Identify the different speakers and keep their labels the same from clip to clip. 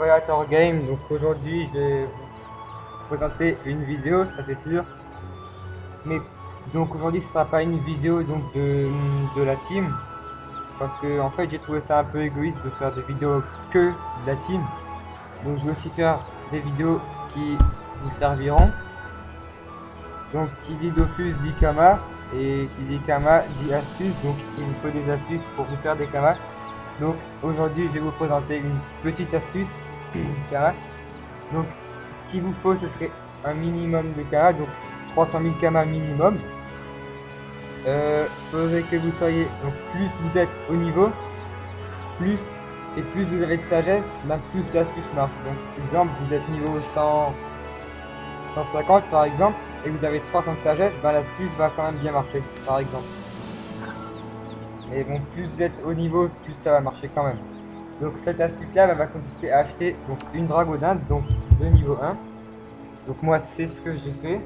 Speaker 1: Creator Game. Donc aujourd'hui je vais vous présenter une vidéo, ça c'est sûr. Mais donc aujourd'hui ce sera pas une vidéo donc de la team. Parce que en fait j'ai trouvé ça un peu égoïste de faire des vidéos que de la team. Donc je vais aussi faire des vidéos qui vous serviront. Donc qui dit Dofus dit Kama. Et qui dit Kama dit astuce. Donc il me faut des astuces pour vous faire des Kama. Donc aujourd'hui je vais vous présenter une petite astuce Kama. Donc ce qu'il vous faut ce serait un minimum de Kama, donc 300 000 Kama minimum. Faudrait que vous soyez, donc plus vous êtes au niveau, plus vous avez de sagesse, plus l'astuce marche. Donc exemple vous êtes niveau 100, 150 par exemple, et vous avez 300 de sagesse, l'astuce va quand même bien marcher par exemple. Mais bon, plus vous êtes au niveau, plus ça va marcher quand même. Donc cette astuce là va consister à acheter donc une dragodinde donc de niveau 1. Donc moi c'est ce que j'ai fait.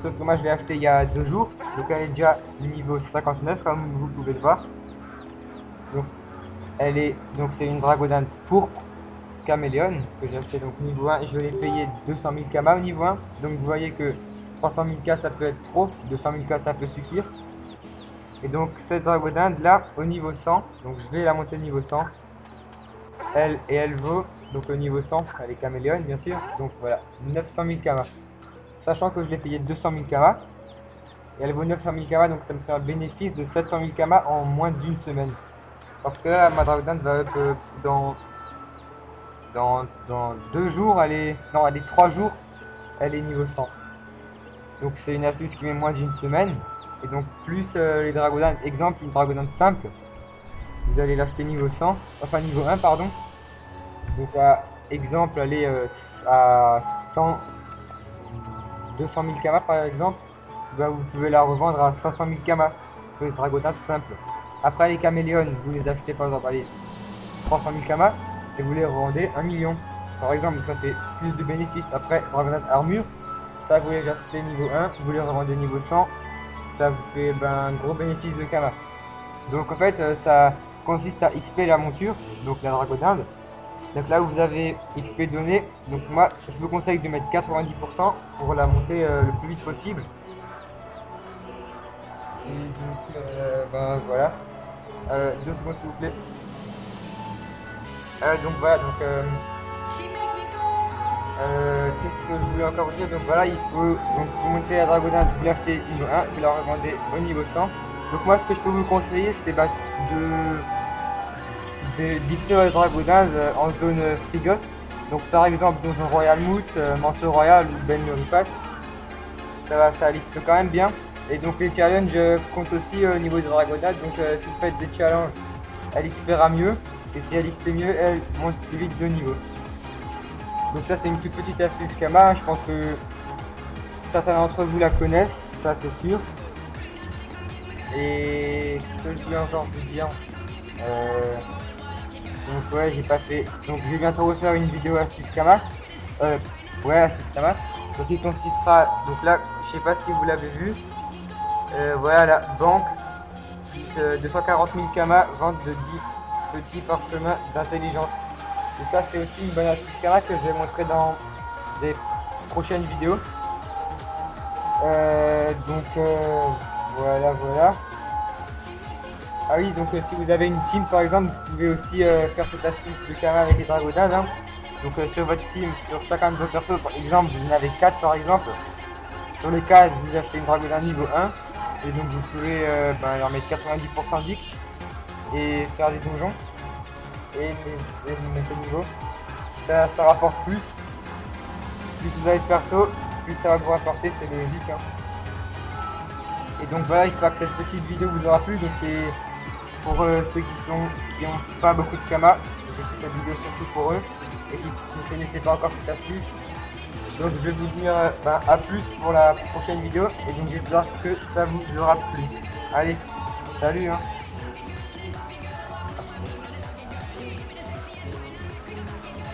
Speaker 1: Sauf que moi je l'ai acheté il y a 2 jours. Donc elle est déjà niveau 59 comme vous pouvez le voir. Donc elle est donc c'est une dragodinde pourpre caméléon que j'ai acheté donc niveau 1. Je l'ai payé 200 000 Kama au niveau 1. Donc vous voyez que 300 000 K ça peut être trop, 200 000 K ça peut suffire. Et donc cette dragodinde là au niveau 100, donc je vais la monter au niveau 100. Elle vaut donc au niveau 100, elle est caméléon bien sûr. Donc voilà, 900 000 Kama. Sachant que je l'ai payé 200 000 Kama. Et elle vaut 900 000 Kama, donc ça me fait un bénéfice de 700 000 Kama en moins d'une semaine. Parce que là, ma dragodinde va up dans 2 jours, elle est 3 jours, elle est niveau 100. Donc c'est une astuce qui met moins d'une semaine. Et donc plus les dragodindes, exemple une dragodinde simple, vous allez l'acheter niveau 100, enfin niveau 1 pardon. Donc exemple elle est à 100, 200 000 Kama par exemple, vous pouvez la revendre à 500 000 Kama pour les dragodindes simples. Après les caméléons, vous les achetez par exemple allez, 300 000 Kama et vous les revendez 1 million. Par exemple, ça fait plus de bénéfices. Après, dragodinde armure, ça vous les achetez niveau 1, vous les revendez niveau 100, ça vous fait un gros bénéfice de Kama. Donc en fait, ça consiste à XP la monture, donc la dragodinde. Donc là où vous avez XP donné, donc moi je vous conseille de mettre 90% pour la monter le plus vite possible. Et donc voilà. 2 secondes s'il vous plaît. Donc voilà, donc qu'est-ce que je voulais encore vous dire. Donc voilà, il faut donc vous monter la dragodinde, vous l'achetez niveau 1, vous la revendez au niveau 100. Donc moi ce que je peux vous conseiller c'est d'XP la dragodinde en zone frigos. Donc par exemple Donjon Royal Moot, Manceau Royal ou Ben Ripas. Ça liste quand même bien. Et donc les challenges comptent aussi au niveau des dragodades. Donc si vous faites des challenges, elle XPera mieux. Et si elle XP mieux, elle monte plus vite de niveau. Donc ça c'est une toute petite astuce Kama. Je pense que certains d'entre vous la connaissent, ça c'est sûr. Et ce que je voulais encore vous dire. Donc ouais j'ai pas fait. Donc je vais bientôt refaire une vidéo astuce Kama. Ouais astuce Kama. Donc il consistera. Donc là, je sais pas si vous l'avez vu. Voilà la banque 240 000 Kama, vente de 10 petits parchemins d'intelligence. Et ça c'est aussi une bonne astuce Kama que je vais montrer dans des prochaines vidéos. Voilà. Ah oui, donc si vous avez une team par exemple, vous pouvez aussi faire cette astuce de Kama avec les dragodades. Hein. Donc sur votre team, sur chacun de vos persos, par exemple, vous en avez 4 par exemple. Sur les 4, vous achetez une dragodinde niveau 1. Et donc vous pouvez leur mettre 90% d'X et faire des donjons. Et les mettre au niveau. Ça rapporte plus. Plus vous avez de perso, plus ça va vous rapporter, c'est logique. Hein. Et donc voilà, j'espère que cette petite vidéo vous aura plu. Donc c'est pour ceux qui n'ont pas beaucoup de Kama. J'ai fait cette vidéo surtout pour eux et qui ne connaissaient pas encore cette astuce. Donc je vais vous dire à plus pour la prochaine vidéo et donc j'espère que ça vous aura plu. Allez, salut hein.